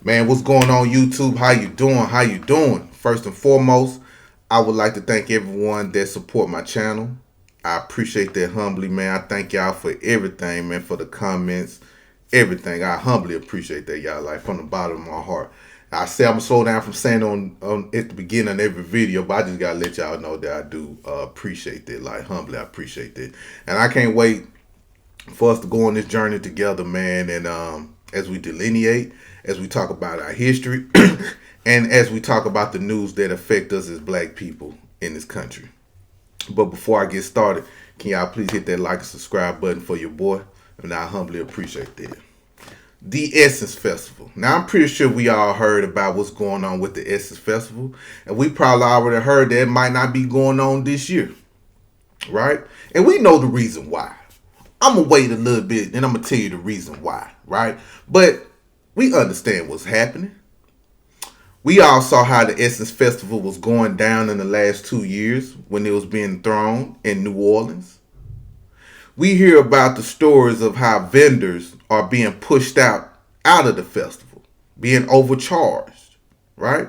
Man, what's going on YouTube? How you doing? How you doing? First and foremost, I would like to thank everyone that support my channel. I appreciate that humbly, man. I thank y'all for everything, man, for the comments, everything. I humbly appreciate that, y'all, like from the bottom of my heart. I say I'm gonna slow down from saying on at the beginning of every video, but I just gotta let y'all know that I do appreciate that, like humbly, I appreciate that, and I can't wait for us to go on this journey together, man. And as we delineate, as we talk about our history, and as we talk about the news that affect us as black people in this country. But before I get started, can y'all please hit that like and subscribe button for your boy? And I humbly appreciate that. The Essence Festival. Now, I'm pretty sure we all heard about what's going on with the Essence Festival. And we probably already heard that it might not be going on this year. Right? And we know the reason why. I'm going to wait a little bit and I'm going to tell you the reason why. Right? But we understand what's happening. We all saw how the Essence Festival was going down in the last 2 years when it was being thrown in New Orleans. We hear about the stories of how vendors are being pushed out of the festival, being overcharged, right?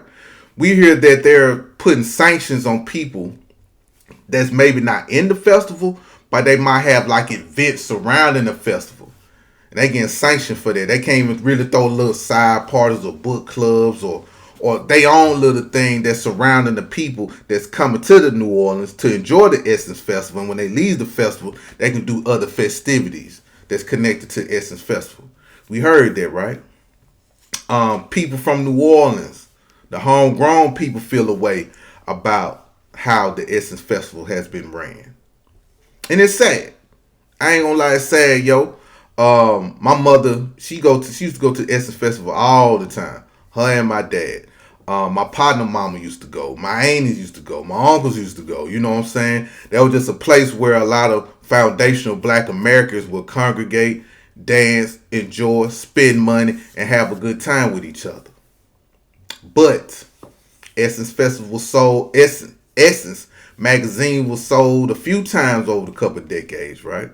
We hear that they're putting sanctions on people that's maybe not in the festival, but they might have like events surrounding the festival. And they getting sanctioned for that. They can't even really throw little side parties or book clubs or they own little thing that's surrounding the people that's coming to the New Orleans to enjoy the Essence Festival. And when they leave the festival, they can do other festivities that's connected to Essence Festival. We heard that, right? People from New Orleans, the homegrown people, feel a way about how the Essence Festival has been ran. And it's sad. I ain't gonna lie, it's sad, yo. My mother, she used to go to Essence Festival all the time. Her and my dad. My partner mama used to go. My aunties used to go. My uncles used to go. You know what I'm saying? That was just a place where a lot of foundational black Americans would congregate, dance, enjoy, spend money, and have a good time with each other. But Essence Festival was sold, Essence magazine was sold a few times over the couple of decades, right?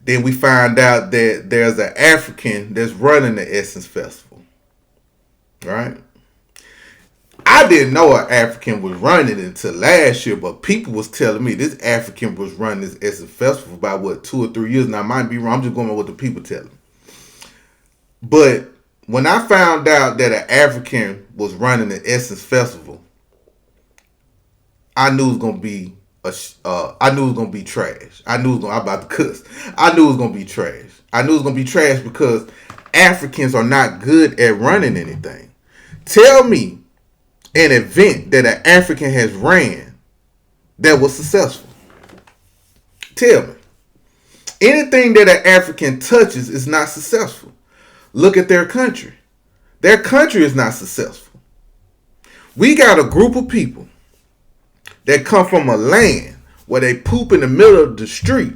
Then we find out that there's an African that's running the Essence Festival. Right? I didn't know an African was running it until last year, but people was telling me this African was running this Essence Festival for about 2 or 3 years. Now I might be wrong. I'm just going with what the people tell me. But when I found out that an African was running the Essence Festival, I knew it was gonna be I knew it was gonna be trash. I'm about to cuss. I knew it was gonna be trash. I knew it was gonna be trash because Africans are not good at running anything. Tell me an event that an African has ran that was successful. Tell me. Anything that an African touches is not successful. Look at their country. Their country is not successful. We got a group of people that come from a land where they poop in the middle of the street,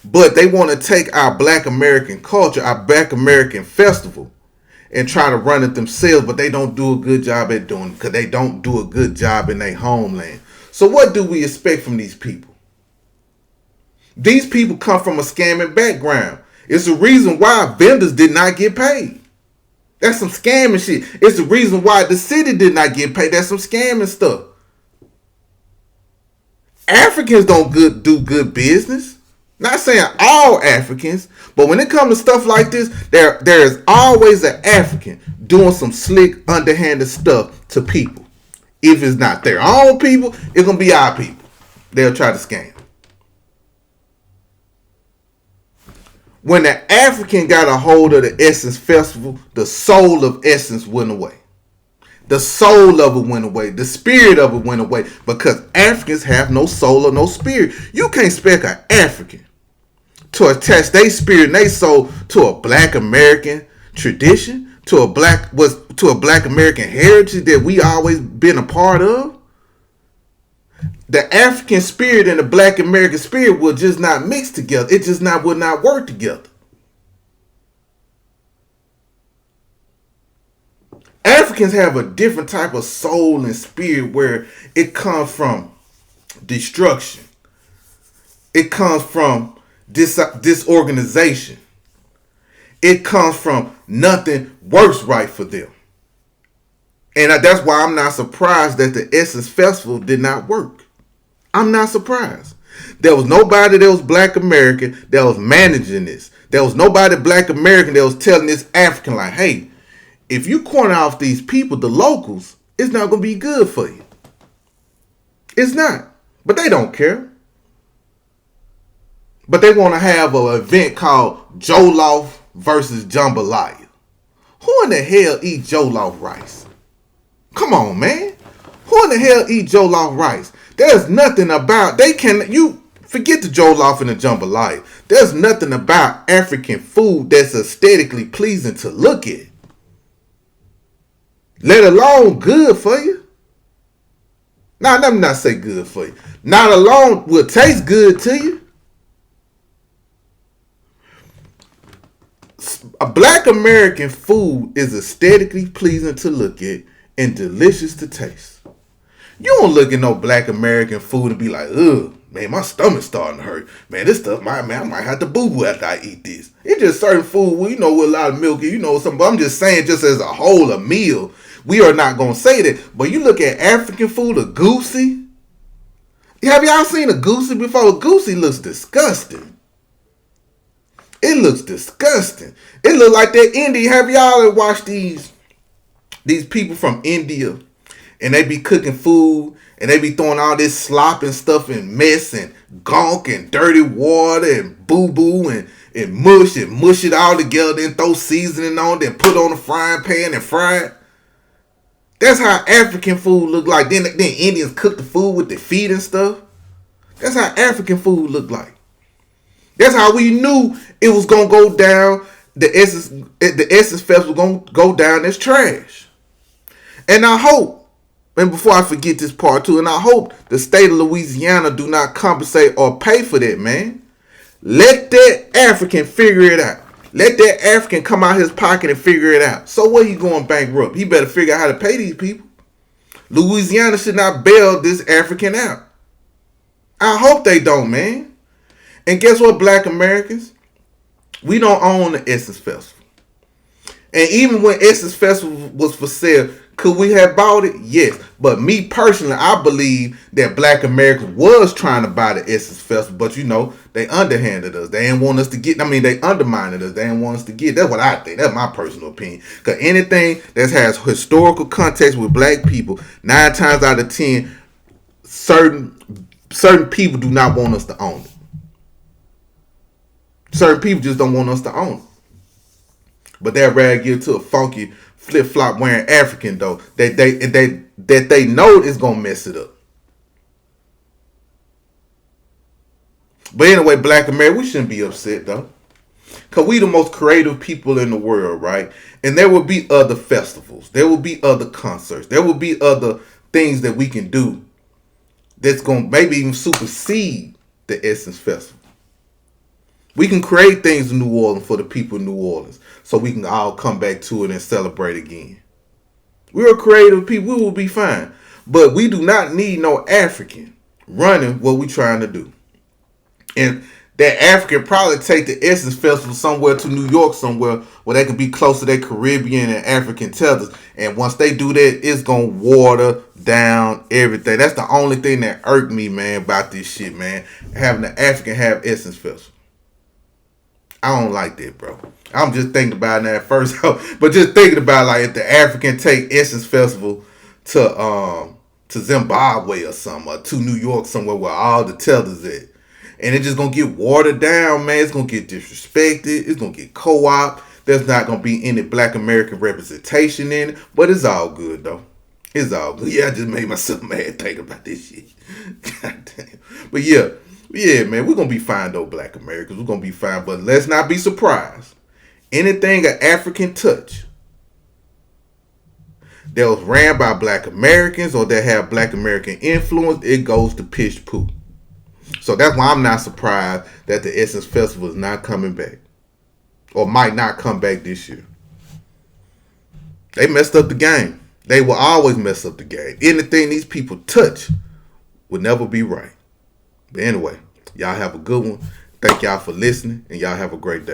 but they want to take our black American culture, our black American festival, and try to run it themselves, but they don't do a good job at doing it because they don't do a good job in their homeland. So what do we expect from these people? These people come from a scamming background. It's the reason why vendors did not get paid. That's some scamming shit. It's the reason why the city did not get paid. That's some scamming stuff. Africans don't do good business. Not saying all Africans, but when it comes to stuff like this, there is always an African doing some slick, underhanded stuff to people. If it's not their own people, it's going to be our people. They'll try to scam. When the African got a hold of the Essence Festival, the soul of Essence went away. The soul of it went away. The spirit of it went away because Africans have no soul or no spirit. You can't expect an African to attach their spirit and their soul to a black American tradition, to a black American heritage that we always been a part of. The African spirit and the black American spirit will just not mix together. It just would not work together. Africans have a different type of soul and spirit where it comes from destruction. It comes from disorganization. It comes from nothing works right for them. And that's why I'm not surprised that the Essence Festival did not work. I'm not surprised. There was nobody that was Black American that was managing this. There was nobody Black American that was telling this African like, hey, if you corner off these people, the locals, it's not going to be good for you. It's not. But they don't care. But they want to have an event called Jollof versus Jambalaya. Who in the hell eat Jollof rice? Come on, man. Who in the hell eat Jollof rice? There's nothing about, you forget the Jollof and the Jambalaya. There's nothing about African food that's aesthetically pleasing to look at. Let alone good for you. Now, let me not say good for you. Not alone will taste good to you. A Black American food is aesthetically pleasing to look at and delicious to taste. You don't look at no Black American food and be like, ugh, man, my stomach's starting to hurt. Man, this stuff, I might have to boo-boo after I eat this. It's just certain food, with a lot of milk, something. But I'm just saying, just as a whole, a meal, we are not going to say that. But you look at African food, a goosey. Have y'all seen a goosey before? A goosey looks disgusting. It looks disgusting. It looks like that Indian. Have y'all watched these people from India? And they be cooking food, and they be throwing all this slop and stuff and mess and gunk and dirty water and boo-boo and mush it all together, then throw seasoning on, then put on a frying pan and fry it. That's how African food look like. Then Indians cook the food with their feet and stuff. That's how African food look like. That's how we knew it was going to go down. The Essence Festival going to go down as trash. And I hope, and before I forget this part too, and I hope the state of Louisiana do not compensate or pay for that, man. Let that African figure it out. Let that African come out his pocket and figure it out. So what, he going bankrupt? He better figure out how to pay these people. Louisiana should not bail this African out. I hope they don't, man. And guess what, Black Americans? We don't own the Essence Festival. And even when Essence Festival was for sale, could we have bought it? Yes. But me personally, I believe that Black Americans was trying to buy the Essence Festival, but they underhanded us. They didn't want us to get, they undermined us. They didn't want us to get. That's what I think. That's my personal opinion. Because anything that has historical context with Black people, 9 times out of 10, certain people do not want us to own it. Certain people just don't want us to own it. But they'd rather give to a funky flip-flop wearing African though that they know is gonna mess it up. But anyway, Black America, we shouldn't be upset though, cause we the most creative people in the world, right? And there will be other festivals, there will be other concerts, there will be other things that we can do that's gonna maybe even supersede the Essence Festival. We can create things in New Orleans for the people in New Orleans so we can all come back to it and celebrate again. We're creative people. We will be fine. But we do not need no African running what we're trying to do. And that African probably take the Essence Festival somewhere to New York somewhere where they can be close to their Caribbean and African tethers. And once they do that, it's going to water down everything. That's the only thing that irked me, man, about this shit, man. Having the African have Essence Festival. I don't like that, bro. I'm just thinking about that first, but just thinking about like if the African take Essence Festival to Zimbabwe or something, or to New York somewhere where all the tethers at, and it's just gonna get watered down, man. It's gonna get disrespected. It's gonna get co-op. There's not gonna be any Black American representation in it, but it's all good though. It's all good. Yeah, I just made myself mad thinking about this shit. God damn. But yeah, man, we're going to be fine, though, Black Americans. We're going to be fine, but let's not be surprised. Anything an African touch that was ran by Black Americans or that have Black American influence, it goes to pish poo. So that's why I'm not surprised that the Essence Festival is not coming back or might not come back this year. They messed up the game. They will always mess up the game. Anything these people touch will never be right. But anyway, y'all have a good one. Thank y'all for listening, and y'all have a great day.